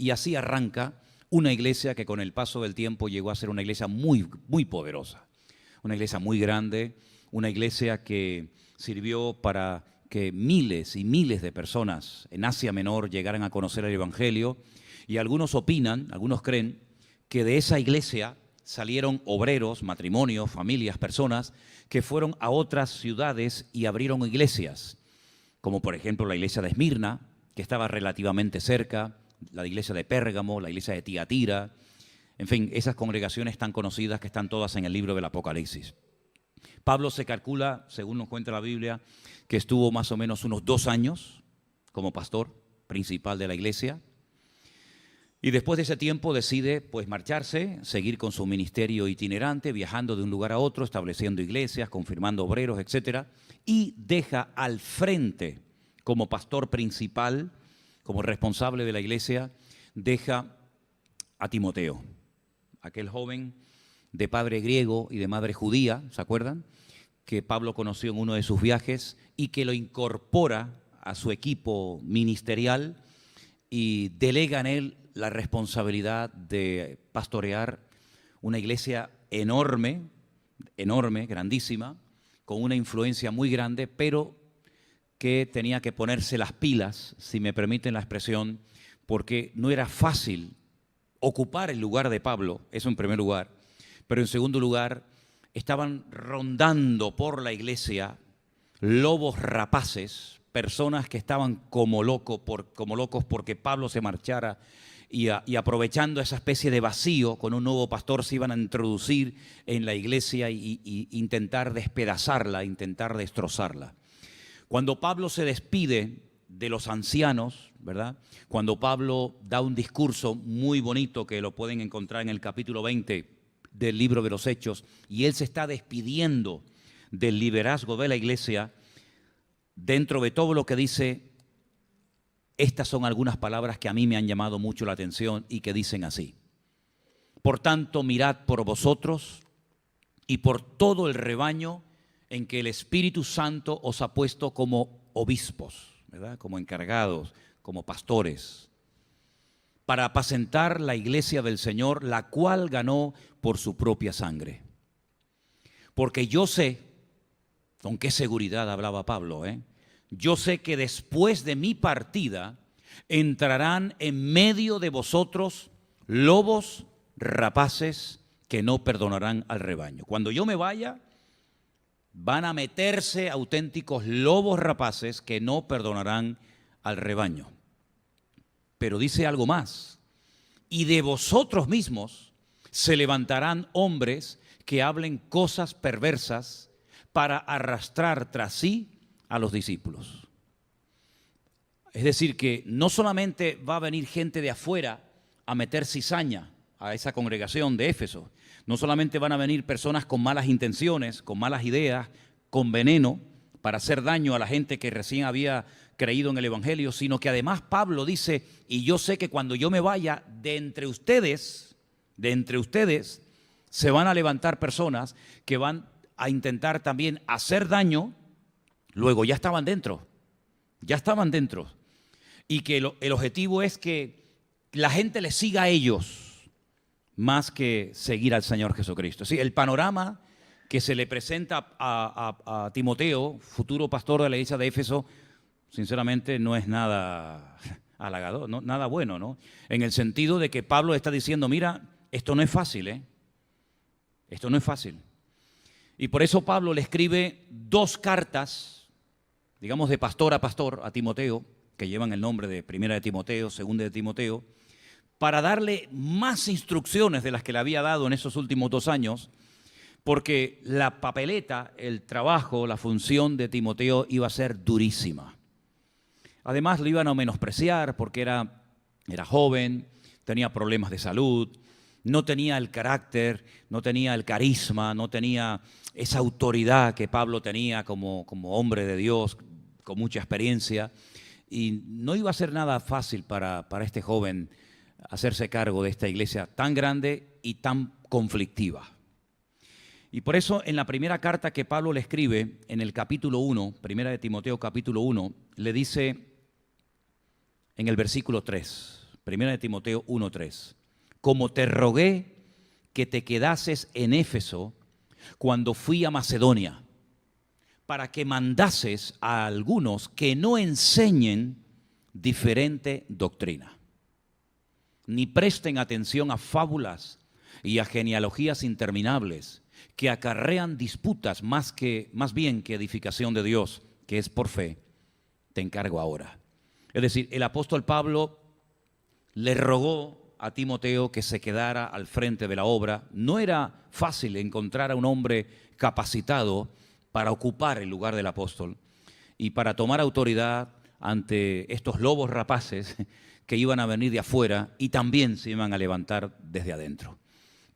y así arranca una iglesia que con el paso del tiempo llegó a ser una iglesia muy, muy poderosa, una iglesia muy grande, una iglesia que sirvió para que miles y miles de personas en Asia Menor llegaran a conocer el Evangelio, y algunos opinan, algunos creen, que de esa iglesia salieron obreros, matrimonios, familias, personas que fueron a otras ciudades y abrieron iglesias, como por ejemplo la iglesia de Esmirna, que estaba relativamente cerca, la iglesia de Pérgamo, la iglesia de Tiatira, en fin, esas congregaciones tan conocidas que están todas en el libro del Apocalipsis. Pablo se calcula, según nos cuenta la Biblia, que estuvo más o menos unos 2 años como pastor principal de la iglesia. Y después de ese tiempo decide pues marcharse, seguir con su ministerio itinerante, viajando de un lugar a otro, estableciendo iglesias, confirmando obreros, etc. Y deja al frente, como pastor principal, como responsable de la iglesia, deja a Timoteo, aquel joven de padre griego y de madre judía, ¿se acuerdan? Que Pablo conoció en uno de sus viajes y que lo incorpora a su equipo ministerial y delega en él la responsabilidad de pastorear una iglesia enorme, enorme, grandísima, con una influencia muy grande, pero que tenía que ponerse las pilas, si me permiten la expresión, porque no era fácil ocupar el lugar de Pablo, eso en primer lugar, pero en segundo lugar, estaban rondando por la iglesia lobos rapaces, personas que estaban como locos porque Pablo se marchara, y aprovechando esa especie de vacío con un nuevo pastor se iban a introducir en la iglesia y intentar despedazarla, intentar destrozarla. Cuando Pablo se despide de los ancianos, ¿verdad? Cuando Pablo da un discurso muy bonito que lo pueden encontrar en el capítulo 20 del libro de los Hechos, y él se está despidiendo del liderazgo de la iglesia, dentro de todo lo que dice, estas son algunas palabras que a mí me han llamado mucho la atención y que dicen así: por tanto, mirad por vosotros y por todo el rebaño en que el Espíritu Santo os ha puesto como obispos, ¿verdad? Como encargados, como pastores, para apacentar la iglesia del Señor, la cual ganó por su propia sangre. Porque yo sé, con qué seguridad hablaba Pablo, yo sé que después de mi partida entrarán en medio de vosotros lobos rapaces que no perdonarán al rebaño. Cuando yo me vaya, van a meterse auténticos lobos rapaces que no perdonarán al rebaño. Pero dice algo más: y de vosotros mismos se levantarán hombres que hablen cosas perversas para arrastrar tras sí a los discípulos. Es decir, que no solamente va a venir gente de afuera a meter cizaña a esa congregación de Éfeso, no solamente van a venir personas con malas intenciones, con malas ideas, con veneno, para hacer daño a la gente que recién había creído en el Evangelio, sino que además Pablo dice, y yo sé que cuando yo me vaya, de entre ustedes, se van a levantar personas que van a intentar también hacer daño. Luego ya estaban dentro, y que el objetivo es que la gente les siga a ellos más que seguir al Señor Jesucristo. Sí, el panorama que se le presenta a Timoteo, futuro pastor de la iglesia de Éfeso, sinceramente no es nada halagador, no, nada bueno, ¿no? En el sentido de que Pablo está diciendo, mira, esto no es fácil, esto no es fácil. Y por eso Pablo le escribe 2 cartas, digamos de pastor a Timoteo, que llevan el nombre de Primera de Timoteo, Segunda de Timoteo, para darle más instrucciones de las que le había dado en esos últimos 2 años, porque la papeleta, el trabajo, la función de Timoteo iba a ser durísima. Además lo iban a menospreciar porque era joven, tenía problemas de salud, no tenía el carácter, no tenía el carisma, no tenía esa autoridad que Pablo tenía como hombre de Dios, con mucha experiencia, y no iba a ser nada fácil para este joven hacerse cargo de esta iglesia tan grande y tan conflictiva. Y por eso en la primera carta que Pablo le escribe, en el capítulo 1, Primera de Timoteo capítulo 1, le dice en el versículo 3, Primera de Timoteo 1:3. Como te rogué que te quedases en Éfeso cuando fui a Macedonia, para que mandases a algunos que no enseñen diferente doctrina, ni presten atención a fábulas y a genealogías interminables que acarrean disputas más bien que edificación de Dios, que es por fe. Te encargo ahora. Es decir, el apóstol Pablo le rogó a Timoteo que se quedara al frente de la obra. No era fácil encontrar a un hombre capacitado para ocupar el lugar del apóstol y para tomar autoridad ante estos lobos rapaces que iban a venir de afuera y también se iban a levantar desde adentro.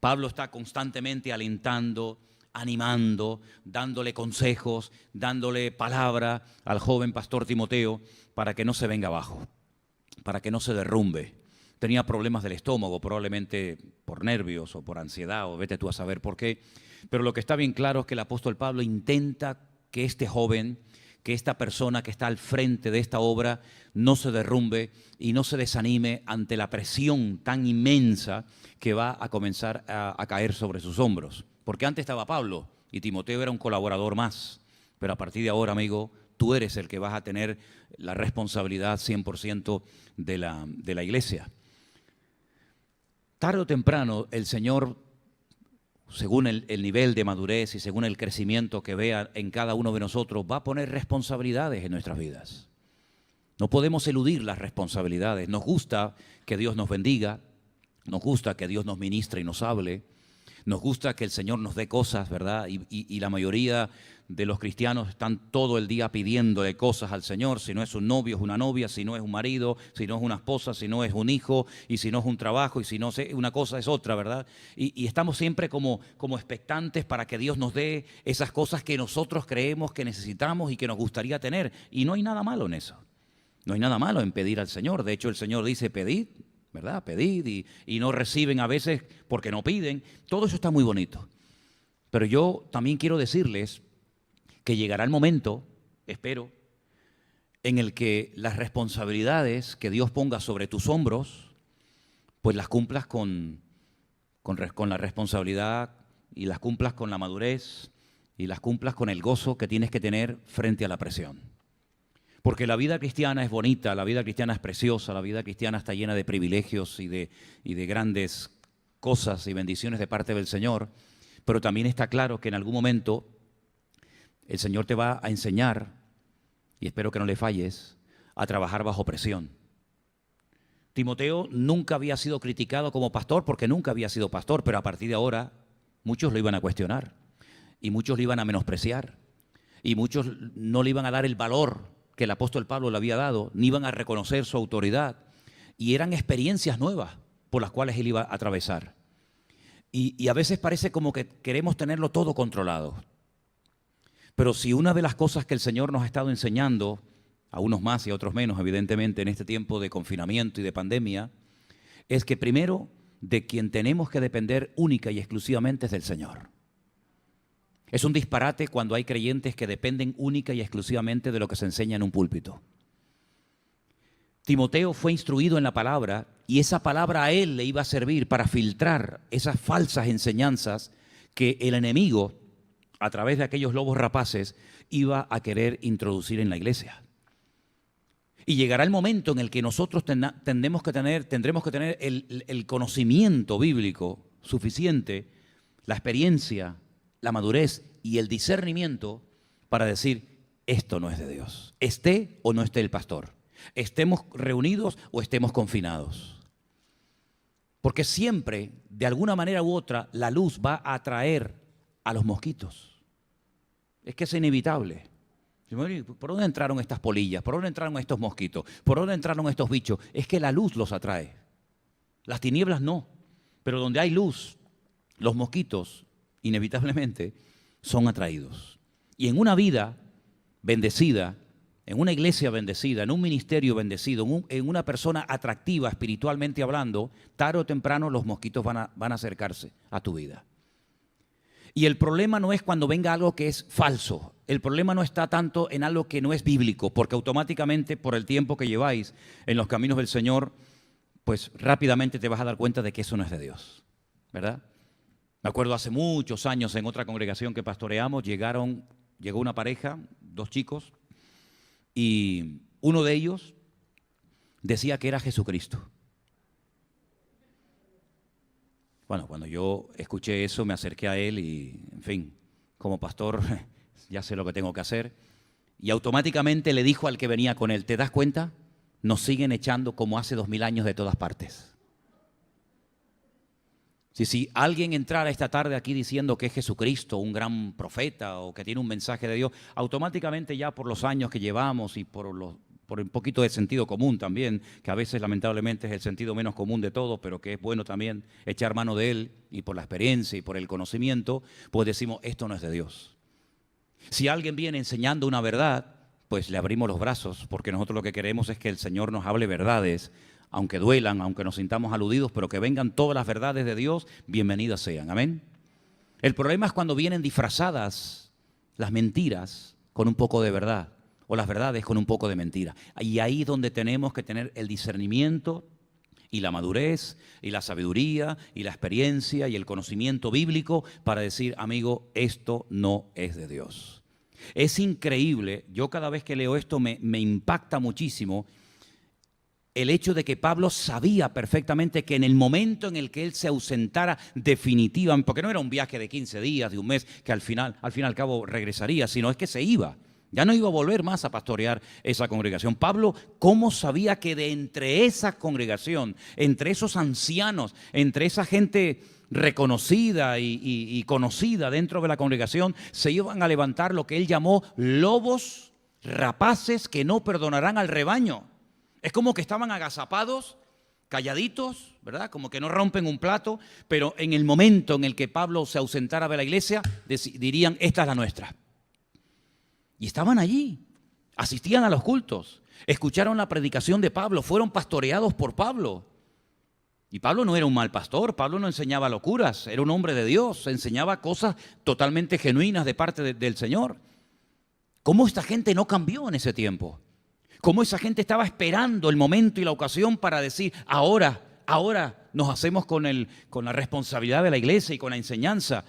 Pablo está constantemente alentando, animando, dándole consejos, dándole palabra al joven pastor Timoteo para que no se venga abajo, para que no se derrumbe. Tenía problemas del estómago, probablemente por nervios o por ansiedad, o vete tú a saber por qué. Pero lo que está bien claro es que el apóstol Pablo intenta que este joven, que esta persona que está al frente de esta obra, no se derrumbe y no se desanime ante la presión tan inmensa que va a comenzar a caer sobre sus hombros. Porque antes estaba Pablo y Timoteo era un colaborador más. Pero a partir de ahora, amigo, tú eres el que vas a tener la responsabilidad 100% de la iglesia. Tarde o temprano el Señor, según el nivel de madurez y según el crecimiento que vea en cada uno de nosotros, va a poner responsabilidades en nuestras vidas. No podemos eludir las responsabilidades. Nos gusta que Dios nos bendiga, nos gusta que Dios nos ministre y nos hable, nos gusta que el Señor nos dé cosas, ¿verdad? Y la mayoría de los cristianos están todo el día pidiéndole cosas al Señor. Si no es un novio, es una novia. Si no es un marido, si no es una esposa, si no es un hijo, y si no es un trabajo, y si no es una cosa, es otra, ¿verdad? Y estamos siempre como expectantes para que Dios nos dé esas cosas que nosotros creemos que necesitamos y que nos gustaría tener. Y no hay nada malo en eso. No hay nada malo en pedir al Señor. De hecho, el Señor dice, pedid, ¿verdad? Pedid y no reciben a veces porque no piden. Todo eso está muy bonito. Pero yo también quiero decirles que llegará el momento, espero, en el que las responsabilidades que Dios ponga sobre tus hombros, pues las cumplas con la responsabilidad y las cumplas con la madurez y las cumplas con el gozo que tienes que tener frente a la presión. Porque la vida cristiana es bonita, la vida cristiana es preciosa, la vida cristiana está llena de privilegios y de grandes cosas y bendiciones de parte del Señor, pero también está claro que en algún momento el Señor te va a enseñar, y espero que no le falles, a trabajar bajo presión. Timoteo nunca había sido criticado como pastor porque nunca había sido pastor, pero a partir de ahora muchos lo iban a cuestionar y muchos lo iban a menospreciar y muchos no le iban a dar el valor que el apóstol Pablo le había dado, ni iban a reconocer su autoridad. Y eran experiencias nuevas por las cuales él iba a atravesar. Y a veces parece como que queremos tenerlo todo controlado. Pero si una de las cosas que el Señor nos ha estado enseñando, a unos más y a otros menos, evidentemente, en este tiempo de confinamiento y de pandemia, es que primero de quien tenemos que depender única y exclusivamente es del Señor. Es un disparate cuando hay creyentes que dependen única y exclusivamente de lo que se enseña en un púlpito. Timoteo fue instruido en la palabra y esa palabra a él le iba a servir para filtrar esas falsas enseñanzas que el enemigo, a través de aquellos lobos rapaces, iba a querer introducir en la iglesia. Y llegará el momento en el que nosotros tendremos que tener el conocimiento bíblico suficiente, la experiencia, la madurez y el discernimiento para decir, esto no es de Dios, esté o no esté el pastor, estemos reunidos o estemos confinados. Porque siempre, de alguna manera u otra, la luz va a atraer a los mosquitos. Es que es inevitable. ¿Por dónde entraron estas polillas? ¿Por dónde entraron estos mosquitos? ¿Por dónde entraron estos bichos? Es que la luz los atrae. Las tinieblas no. Pero donde hay luz, los mosquitos inevitablemente son atraídos. Y en una vida bendecida, en una iglesia bendecida, en un ministerio bendecido, en una persona atractiva espiritualmente hablando, tarde o temprano los mosquitos van a acercarse a tu vida. Y el problema no es cuando venga algo que es falso. El problema no está tanto en algo que no es bíblico, porque automáticamente por el tiempo que lleváis en los caminos del Señor, pues rápidamente te vas a dar cuenta de que eso no es de Dios, ¿verdad? Me acuerdo hace muchos años en otra congregación que pastoreamos, llegó una pareja, 2 chicos, y uno de ellos decía que era Jesucristo. Bueno, cuando yo escuché eso me acerqué a él y, en fin, como pastor ya sé lo que tengo que hacer. Y automáticamente le dijo al que venía con él, ¿te das cuenta? Nos siguen echando como hace 2000 años de todas partes. Si alguien entrara esta tarde aquí diciendo que es Jesucristo, un gran profeta o que tiene un mensaje de Dios, automáticamente ya por los años que llevamos y por un poquito de sentido común también, que a veces lamentablemente es el sentido menos común de todo, pero que es bueno también echar mano de él, y por la experiencia y por el conocimiento, pues decimos, esto no es de Dios. Si alguien viene enseñando una verdad, pues le abrimos los brazos, porque nosotros lo que queremos es que el Señor nos hable verdades, aunque duelan, aunque nos sintamos aludidos, pero que vengan todas las verdades de Dios, bienvenidas sean. Amén. El problema es cuando vienen disfrazadas las mentiras con un poco de verdad, o las verdades con un poco de mentira. Y ahí es donde tenemos que tener el discernimiento y la madurez y la sabiduría y la experiencia y el conocimiento bíblico para decir, amigo, esto no es de Dios. Es increíble, yo cada vez que leo esto me impacta muchísimo el hecho de que Pablo sabía perfectamente que en el momento en el que él se ausentara definitivamente, porque no era un viaje de 15 días, de un mes, que al fin y al cabo regresaría, sino es que se iba. Ya no iba a volver más a pastorear esa congregación. Pablo, ¿cómo sabía que de entre esa congregación, entre esos ancianos, entre esa gente reconocida y conocida dentro de la congregación, se iban a levantar lo que él llamó lobos rapaces que no perdonarán al rebaño? Es como que estaban agazapados, calladitos, ¿verdad? Como que no rompen un plato, pero en el momento en el que Pablo se ausentara de la iglesia, dirían, esta es la nuestra. Y estaban allí, asistían a los cultos, escucharon la predicación de Pablo, fueron pastoreados por Pablo. Y Pablo no era un mal pastor, Pablo no enseñaba locuras, era un hombre de Dios, enseñaba cosas totalmente genuinas de parte del Señor. ¿Cómo esta gente no cambió en ese tiempo? ¿Cómo esa gente estaba esperando el momento y la ocasión para decir, ahora nos hacemos con la responsabilidad de la iglesia y con la enseñanza?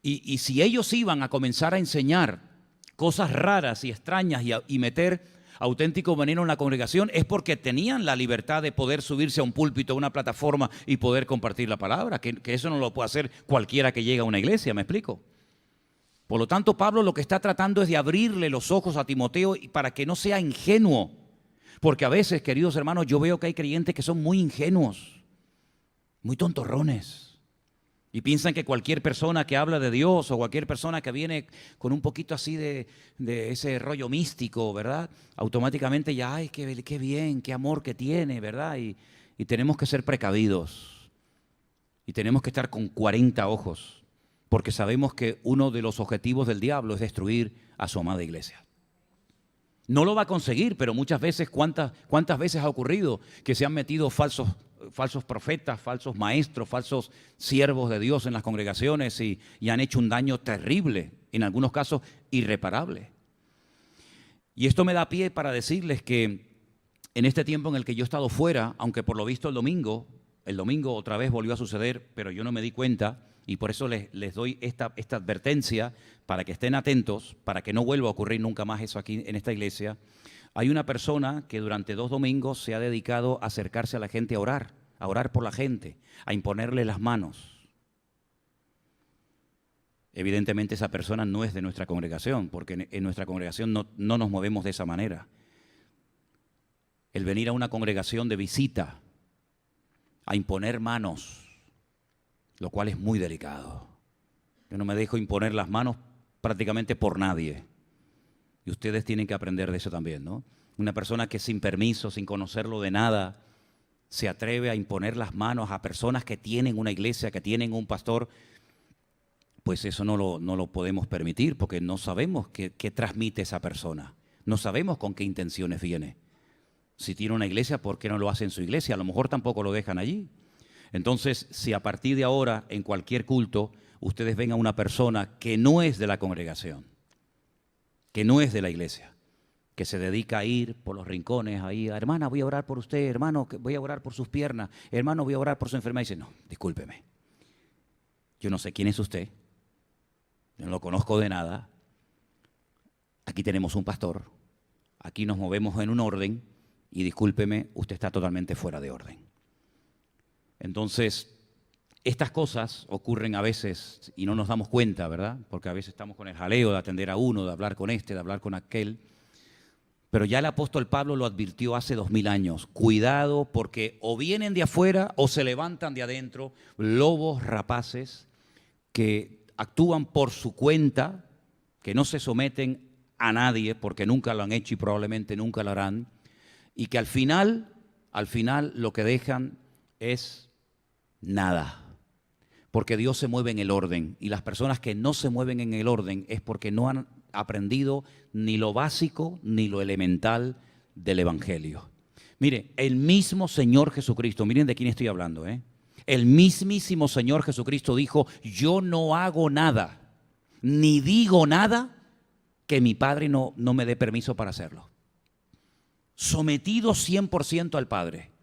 Y si ellos iban a comenzar a enseñar cosas raras y extrañas y meter auténtico veneno en la congregación, es porque tenían la libertad de poder subirse a un púlpito, a una plataforma y poder compartir la palabra, que eso no lo puede hacer cualquiera que llegue a una iglesia, ¿me explico? Por lo tanto, Pablo lo que está tratando es de abrirle los ojos a Timoteo para que no sea ingenuo. Porque a veces, queridos hermanos, yo veo que hay creyentes que son muy ingenuos, muy tontorrones. Y piensan que cualquier persona que habla de Dios o cualquier persona que viene con un poquito así de ese rollo místico, ¿verdad? Automáticamente ya, ay, qué bien, qué amor que tiene, ¿verdad? Y tenemos que ser precavidos. Y tenemos que estar con 40 ojos. Porque sabemos que uno de los objetivos del diablo es destruir a su amada iglesia. No lo va a conseguir, pero muchas veces, ¿cuántas veces ha ocurrido que se han metido falsos profetas, falsos maestros, falsos siervos de Dios en las congregaciones y han hecho un daño terrible, en algunos casos irreparable? Y esto me da pie para decirles que en este tiempo en el que yo he estado fuera, aunque por lo visto el domingo otra vez volvió a suceder, pero yo no me di cuenta. Y por eso les doy esta advertencia para que estén atentos, para que no vuelva a ocurrir nunca más eso aquí en esta iglesia. Hay una persona que durante 2 domingos se ha dedicado a acercarse a la gente a orar por la gente, a imponerle las manos. Evidentemente esa persona no es de nuestra congregación, porque en nuestra congregación no nos movemos de esa manera. El venir a una congregación de visita, a imponer manos, lo cual es muy delicado. Yo no me dejo imponer las manos prácticamente por nadie. Y ustedes tienen que aprender de eso también, ¿no? Una persona que sin permiso, sin conocerlo de nada, se atreve a imponer las manos a personas que tienen una iglesia, que tienen un pastor, pues eso no lo podemos permitir, porque no sabemos qué transmite esa persona. No sabemos con qué intenciones viene. Si tiene una iglesia, ¿por qué no lo hace en su iglesia? A lo mejor tampoco lo dejan allí. Entonces, si a partir de ahora, en cualquier culto, ustedes ven a una persona que no es de la congregación, que no es de la iglesia, que se dedica a ir por los rincones, ahí, hermana, voy a orar por usted, hermano, voy a orar por sus piernas, hermano, voy a orar por su enfermedad. Y dice, no, discúlpeme, yo no sé quién es usted, yo no lo conozco de nada, aquí tenemos un pastor, aquí nos movemos en un orden y discúlpeme, usted está totalmente fuera de orden. Entonces, estas cosas ocurren a veces y no nos damos cuenta, ¿verdad? Porque a veces estamos con el jaleo de atender a uno, de hablar con este, de hablar con aquel. Pero ya el apóstol Pablo lo advirtió hace 2000 años. Cuidado porque o vienen de afuera o se levantan de adentro lobos rapaces que actúan por su cuenta, que no se someten a nadie porque nunca lo han hecho y probablemente nunca lo harán, y que al final lo que dejan es nada. Porque Dios se mueve en el orden y las personas que no se mueven en el orden es porque no han aprendido ni lo básico ni lo elemental del Evangelio. Mire, el mismo Señor Jesucristo, miren de quién estoy hablando, el mismísimo Señor Jesucristo dijo, yo no hago nada, ni digo nada que mi Padre no me dé permiso para hacerlo. Sometido 100% al Padre.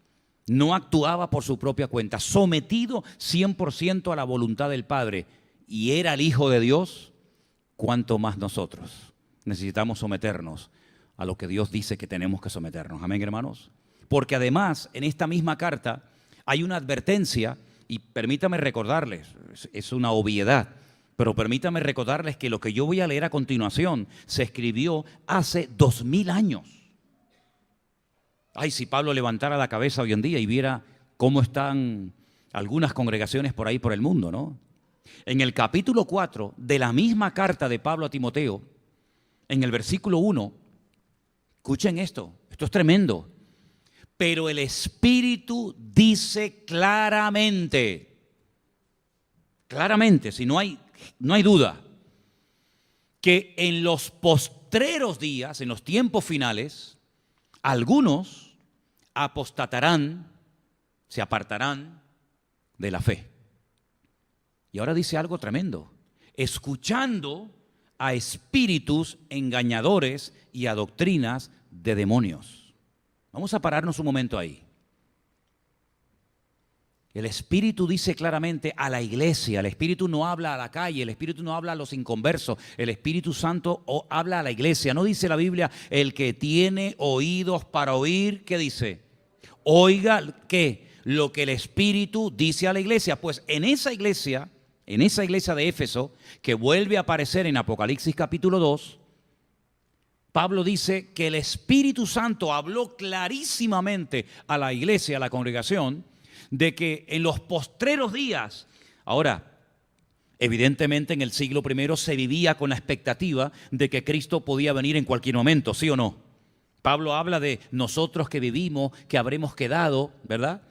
No actuaba por su propia cuenta, sometido 100% a la voluntad del Padre y era el Hijo de Dios, cuanto más nosotros necesitamos someternos a lo que Dios dice que tenemos que someternos. Amén, hermanos. Porque además en esta misma carta hay una advertencia y permítame recordarles, es una obviedad, pero permítame recordarles que lo que yo voy a leer a continuación se escribió hace 2000 años. Ay, si Pablo levantara la cabeza hoy en día y viera cómo están algunas congregaciones por ahí por el mundo, ¿no? En el capítulo 4 de la misma carta de Pablo a Timoteo, en el versículo 1, escuchen esto es tremendo. Pero el Espíritu dice claramente, si no hay duda, que en los postreros días, en los tiempos finales, algunos apostatarán, se apartarán de la fe. Y ahora dice algo tremendo, escuchando a espíritus engañadores y a doctrinas de demonios. Vamos a pararnos un momento ahí. El Espíritu dice claramente a la iglesia, el Espíritu no habla a la calle, el Espíritu no habla a los inconversos, el Espíritu Santo habla a la iglesia. No dice la Biblia, el que tiene oídos para oír, ¿qué dice? Oiga, ¿qué? Lo que el Espíritu dice a la iglesia. Pues en esa iglesia de Éfeso, que vuelve a aparecer en Apocalipsis capítulo 2, Pablo dice que el Espíritu Santo habló clarísimamente a la iglesia, a la congregación, de que en los postreros días, ahora, evidentemente en el siglo I se vivía con la expectativa de que Cristo podía venir en cualquier momento, ¿sí o no? Pablo habla de nosotros que vivimos, que habremos quedado, ¿verdad?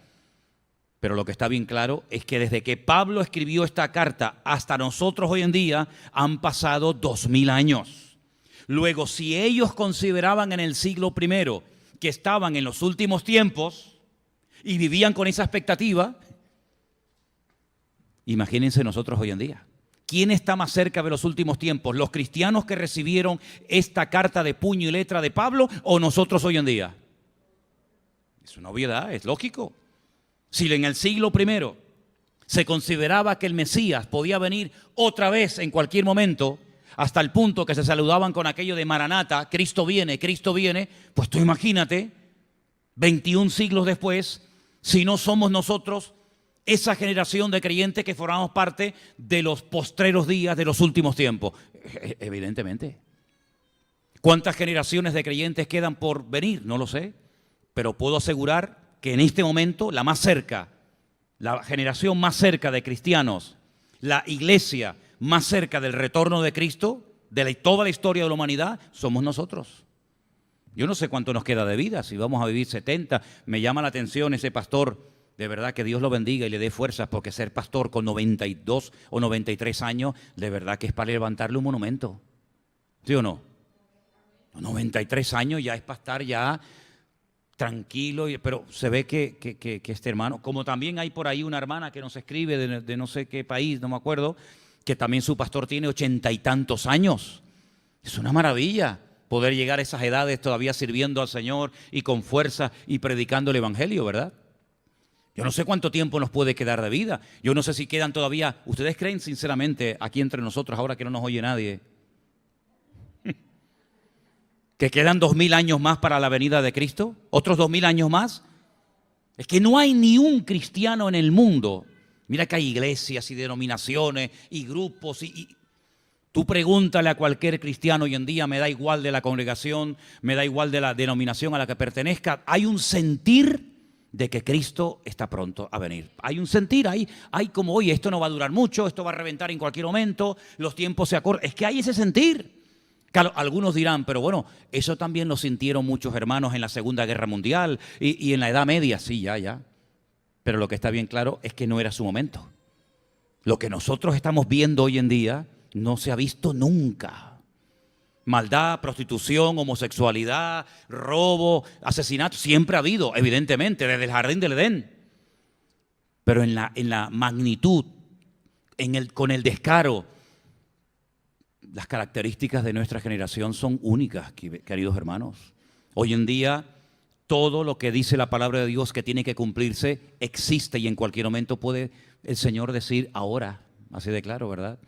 Pero lo que está bien claro es que desde que Pablo escribió esta carta hasta nosotros hoy en día han pasado 2000 años. Luego, si ellos consideraban en el siglo I que estaban en los últimos tiempos, y vivían con esa expectativa, imagínense nosotros hoy en día. ¿Quién está más cerca de los últimos tiempos? ¿Los cristianos que recibieron esta carta de puño y letra de Pablo o nosotros hoy en día? Es una obviedad, es lógico. Si en el siglo I se consideraba que el Mesías podía venir otra vez en cualquier momento, hasta el punto que se saludaban con aquello de Maranata, Cristo viene, pues tú imagínate, 21 siglos después, si no somos nosotros esa generación de creyentes que formamos parte de los postreros días de los últimos tiempos. Evidentemente. ¿Cuántas generaciones de creyentes quedan por venir? No lo sé, pero puedo asegurar que en este momento la más cerca, la generación más cerca de cristianos, la iglesia más cerca del retorno de Cristo, de toda la historia de la humanidad, somos nosotros. Yo no sé cuánto nos queda de vida, si vamos a vivir 70. Me llama la atención ese pastor, de verdad que Dios lo bendiga y le dé fuerzas, porque ser pastor con 92 o 93 años, de verdad que es para levantarle un monumento. ¿Sí o no? 93 años ya es para estar ya tranquilo, pero se ve que este hermano, como también hay por ahí una hermana que nos escribe de no sé qué país, no me acuerdo, que también su pastor tiene 80 y tantos años. Es una maravilla. poder llegar a esas edades todavía sirviendo al Señor y con fuerza y predicando el Evangelio, ¿verdad? Yo no sé cuánto tiempo nos puede quedar de vida. Yo no sé si quedan todavía. ¿Ustedes creen sinceramente aquí entre nosotros, ahora que no nos oye nadie, que quedan 2000 años más para la venida de Cristo? ¿Otros 2000 años más? Es que no hay ni un cristiano en el mundo. Mira que hay iglesias y denominaciones y grupos y tú pregúntale a cualquier cristiano hoy en día, me da igual de la congregación, me da igual de la denominación a la que pertenezca, hay un sentir de que Cristo está pronto a venir. Hay un sentir, hay como, oye, esto no va a durar mucho, esto va a reventar en cualquier momento, los tiempos se acortan. Es que hay ese sentir. Claro, algunos dirán, pero bueno, eso también lo sintieron muchos hermanos en la Segunda Guerra Mundial y en la Edad Media, sí, ya. Pero lo que está bien claro es que no era su momento. Lo que nosotros estamos viendo hoy en día no se ha visto nunca. Maldad, prostitución, homosexualidad, robo, asesinato, siempre ha habido, evidentemente, desde el jardín del Edén. Pero en la magnitud, con el descaro, las características de nuestra generación son únicas, queridos hermanos. Hoy en día, todo lo que dice la palabra de Dios que tiene que cumplirse existe y en cualquier momento puede el Señor decir ahora, así de claro, ¿verdad?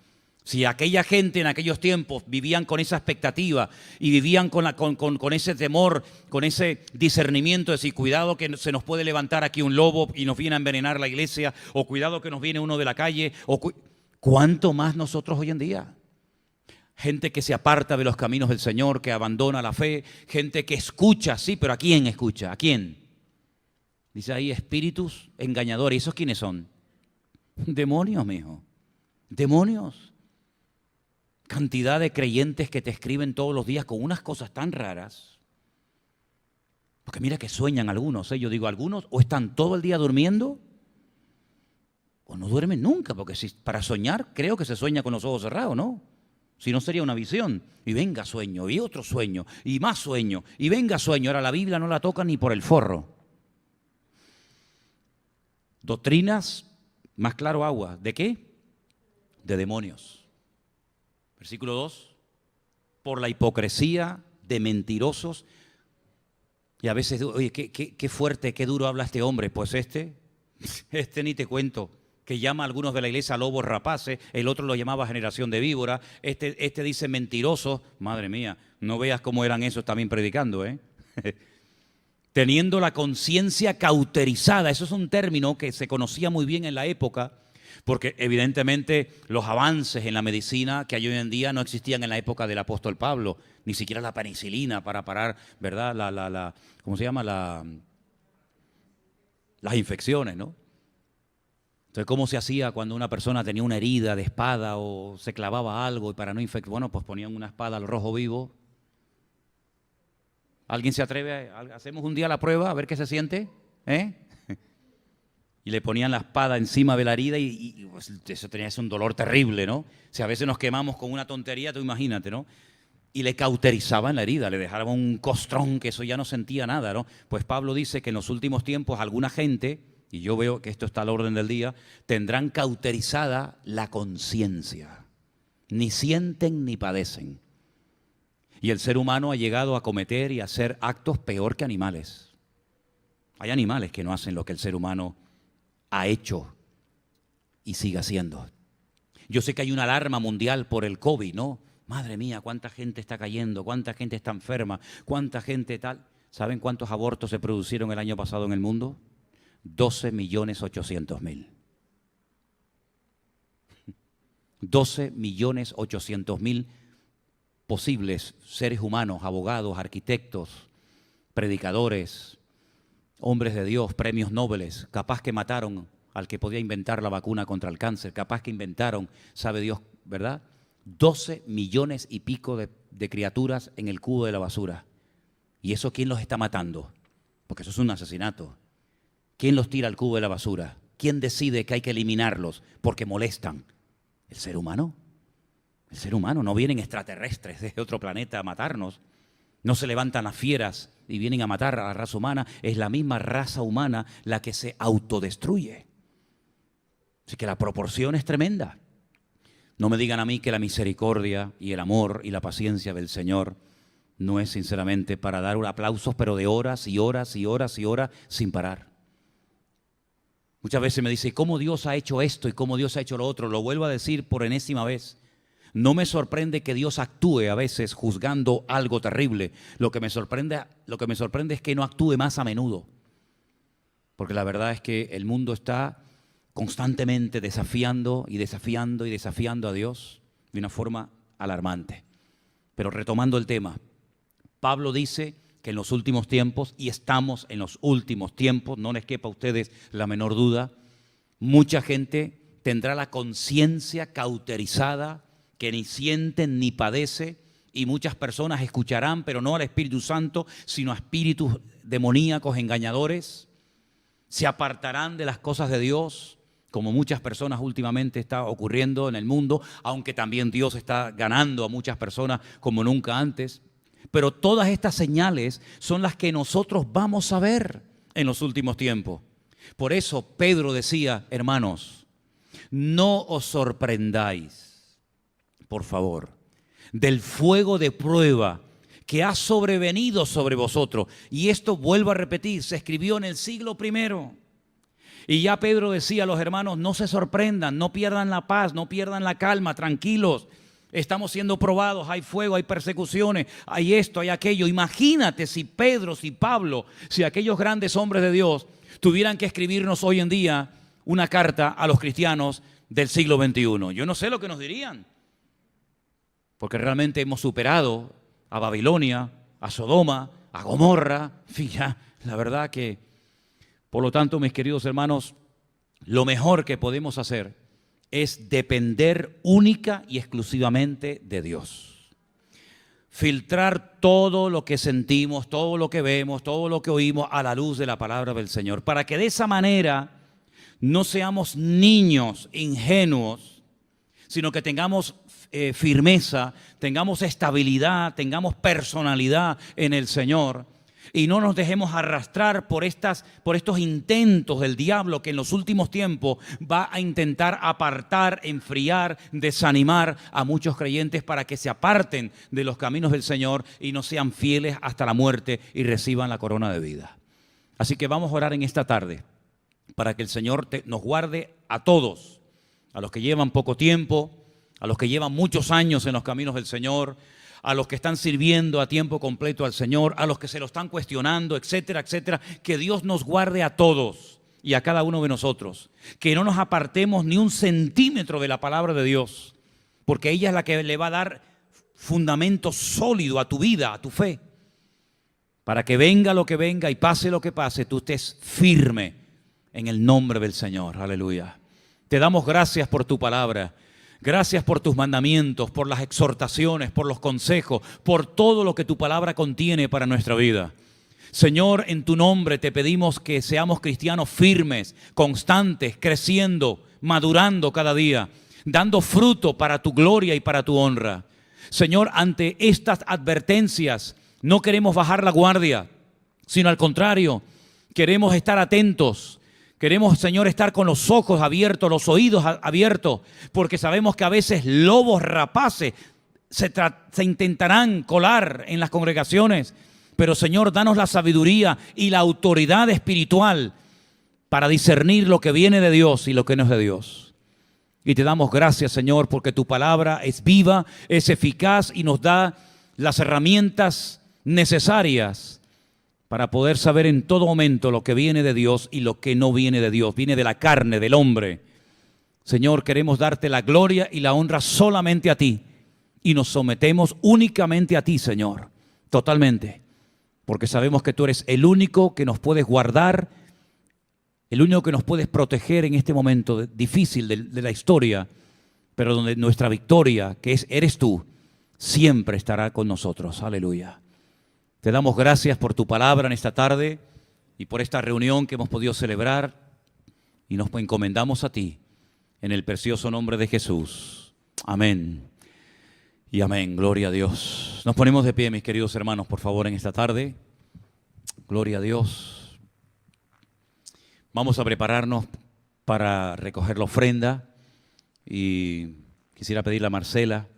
Si aquella gente en aquellos tiempos vivían con esa expectativa y vivían con ese temor, con ese discernimiento de decir, cuidado que se nos puede levantar aquí un lobo y nos viene a envenenar la iglesia, o cuidado que nos viene uno de la calle, ¿cuánto más nosotros hoy en día? Gente que se aparta de los caminos del Señor, que abandona la fe, gente que escucha, sí, pero ¿a quién escucha? ¿A quién? Dice ahí, espíritus engañadores. ¿Y esos quiénes son? Demonios, mijo. Demonios. Cantidad de creyentes que te escriben todos los días con unas cosas tan raras. Porque mira que sueñan algunos, yo digo, algunos o están todo el día durmiendo o no duermen nunca, porque para soñar creo que se sueña con los ojos cerrados, ¿no? Si no sería una visión. Y venga sueño, y otro sueño, y más sueño, y venga sueño. Ahora la Biblia no la toca ni por el forro. Doctrinas, más claro agua. ¿De qué? De demonios. Versículo 2. Por la hipocresía de mentirosos. Y a veces, oye, qué fuerte, qué duro habla este hombre. Pues este ni te cuento. Que llama a algunos de la iglesia lobos rapaces, el otro lo llamaba generación de víbora, este dice mentirosos, madre mía, no veas cómo eran esos también predicando, Teniendo la conciencia cauterizada, eso es un término que se conocía muy bien en la época, porque evidentemente los avances en la medicina que hay hoy en día no existían en la época del apóstol Pablo, ni siquiera la penicilina para parar, ¿verdad? ¿Cómo se llama? Las infecciones, ¿no? Entonces, ¿cómo se hacía cuando una persona tenía una herida de espada o se clavaba algo y para no infectar? Bueno, pues ponían una espada al rojo vivo. ¿Alguien se atreve hacemos un día la prueba a ver qué se siente? Y le ponían la espada encima de la herida y pues, eso tenía un dolor terrible, ¿no? Si a veces nos quemamos con una tontería, tú imagínate, ¿no? Y le cauterizaban la herida, le dejaban un costrón que eso ya no sentía nada, ¿no? Pues Pablo dice que en los últimos tiempos alguna gente, y yo veo que esto está al orden del día, tendrán cauterizada la conciencia. Ni sienten ni padecen. Y el ser humano ha llegado a cometer y a hacer actos peor que animales. Hay animales que no hacen lo que el ser humano ha hecho y sigue haciendo. Yo sé que hay una alarma mundial por el COVID, ¿no? Madre mía, cuánta gente está cayendo, cuánta gente está enferma, cuánta gente tal. ¿Saben cuántos abortos se produjeron el año pasado en el mundo? 12.800.000. 12.800.000 posibles seres humanos, abogados, arquitectos, predicadores, hombres de Dios, premios Nobel, capaz que mataron al que podía inventar la vacuna contra el cáncer, capaz que inventaron, sabe Dios, ¿verdad? 12 millones y pico de criaturas en el cubo de la basura. ¿Y eso quién los está matando? Porque eso es un asesinato. ¿Quién los tira al cubo de la basura? ¿Quién decide que hay que eliminarlos porque molestan? ¿El ser humano? El ser humano. No vienen extraterrestres de otro planeta a matarnos. No se levantan las fieras y vienen a matar a la raza humana. Es la misma raza humana la que se autodestruye. Así que la proporción es tremenda. No me digan a mí que la misericordia y el amor y la paciencia del Señor no es sinceramente para dar aplausos, pero de horas y horas y horas y horas sin parar. Muchas veces me dice, ¿cómo Dios ha hecho esto y cómo Dios ha hecho lo otro? Lo vuelvo a decir por enésima vez. No me sorprende que Dios actúe a veces juzgando algo terrible. Lo que me sorprende es que no actúe más a menudo. Porque la verdad es que el mundo está constantemente desafiando y desafiando y desafiando a Dios de una forma alarmante. Pero retomando el tema, Pablo dice que en los últimos tiempos, y estamos en los últimos tiempos, no les quepa a ustedes la menor duda, mucha gente tendrá la conciencia cauterizada, que ni sienten ni padece, y muchas personas escucharán, pero no al Espíritu Santo, sino a espíritus demoníacos engañadores. Se apartarán de las cosas de Dios, como muchas personas últimamente está ocurriendo en el mundo, aunque también Dios está ganando a muchas personas como nunca antes. Pero todas estas señales son las que nosotros vamos a ver en los últimos tiempos. Por eso Pedro decía, hermanos, no os sorprendáis, por favor, del fuego de prueba que ha sobrevenido sobre vosotros. Y esto, vuelvo a repetir, se escribió en el siglo I. Y ya Pedro decía a los hermanos, no se sorprendan, no pierdan la paz, no pierdan la calma, tranquilos. Estamos siendo probados, hay fuego, hay persecuciones, hay esto, hay aquello. Imagínate si Pedro, si Pablo, si aquellos grandes hombres de Dios tuvieran que escribirnos hoy en día una carta a los cristianos del siglo XXI. Yo no sé lo que nos dirían, porque realmente hemos superado a Babilonia, a Sodoma, a Gomorra. En fin, ya, la verdad que, por lo tanto, mis queridos hermanos, lo mejor que podemos hacer es depender única y exclusivamente de Dios. Filtrar todo lo que sentimos, todo lo que vemos, todo lo que oímos a la luz de la palabra del Señor, para que de esa manera no seamos niños ingenuos, sino que tengamos firmeza, tengamos estabilidad, tengamos personalidad en el Señor. Y no nos dejemos arrastrar por estos intentos del diablo que en los últimos tiempos va a intentar apartar, enfriar, desanimar a muchos creyentes para que se aparten de los caminos del Señor y no sean fieles hasta la muerte y reciban la corona de vida. Así que vamos a orar en esta tarde para que el Señor nos guarde a todos, a los que llevan poco tiempo, a los que llevan muchos años en los caminos del Señor, a los que están sirviendo a tiempo completo al Señor, a los que se lo están cuestionando, etcétera, etcétera. Que Dios nos guarde a todos y a cada uno de nosotros. Que no nos apartemos ni un centímetro de la palabra de Dios, porque ella es la que le va a dar fundamento sólido a tu vida, a tu fe. Para que venga lo que venga y pase lo que pase, tú estés firme en el nombre del Señor. Aleluya. Te damos gracias por tu palabra. Gracias por tus mandamientos, por las exhortaciones, por los consejos, por todo lo que tu palabra contiene para nuestra vida. Señor, en tu nombre te pedimos que seamos cristianos firmes, constantes, creciendo, madurando cada día, dando fruto para tu gloria y para tu honra. Señor, ante estas advertencias no queremos bajar la guardia, sino al contrario, queremos estar atentos. Queremos, Señor, estar con los ojos abiertos, los oídos abiertos, porque sabemos que a veces lobos rapaces se intentarán colar en las congregaciones. Pero, Señor, danos la sabiduría y la autoridad espiritual para discernir lo que viene de Dios y lo que no es de Dios. Y te damos gracias, Señor, porque tu palabra es viva, es eficaz y nos da las herramientas necesarias para poder saber en todo momento lo que viene de Dios y lo que no viene de Dios, viene de la carne, del hombre. Señor, queremos darte la gloria y la honra solamente a ti y nos sometemos únicamente a ti, Señor, totalmente, porque sabemos que tú eres el único que nos puedes guardar, el único que nos puedes proteger en este momento difícil de la historia, pero donde nuestra victoria, que eres tú, siempre estará con nosotros. Aleluya. Te damos gracias por tu palabra en esta tarde y por esta reunión que hemos podido celebrar y nos encomendamos a ti en el precioso nombre de Jesús. Amén y amén. Gloria a Dios. Nos ponemos de pie, mis queridos hermanos, por favor, en esta tarde. Gloria a Dios. Vamos a prepararnos para recoger la ofrenda y quisiera pedirle a Marcela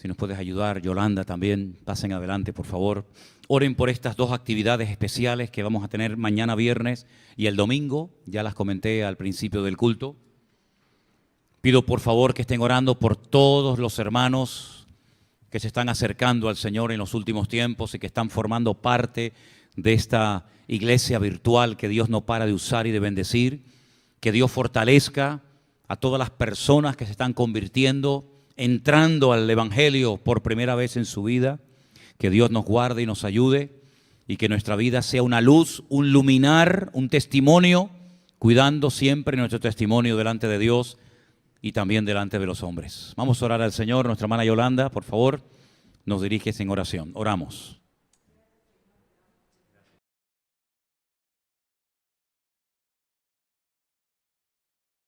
Si nos puedes ayudar, Yolanda también, pasen adelante, por favor. Oren por estas dos actividades especiales que vamos a tener mañana viernes y el domingo. Ya las comenté al principio del culto. Pido por favor que estén orando por todos los hermanos que se están acercando al Señor en los últimos tiempos y que están formando parte de esta iglesia virtual que Dios no para de usar y de bendecir. Que Dios fortalezca a todas las personas que se están convirtiendo, entrando al Evangelio por primera vez en su vida. Que Dios nos guarde y nos ayude y que nuestra vida sea una luz, un luminar, un testimonio, cuidando siempre nuestro testimonio delante de Dios y también delante de los hombres. Vamos a orar al Señor. Nuestra hermana Yolanda, por favor, nos diriges en oración. Oramos.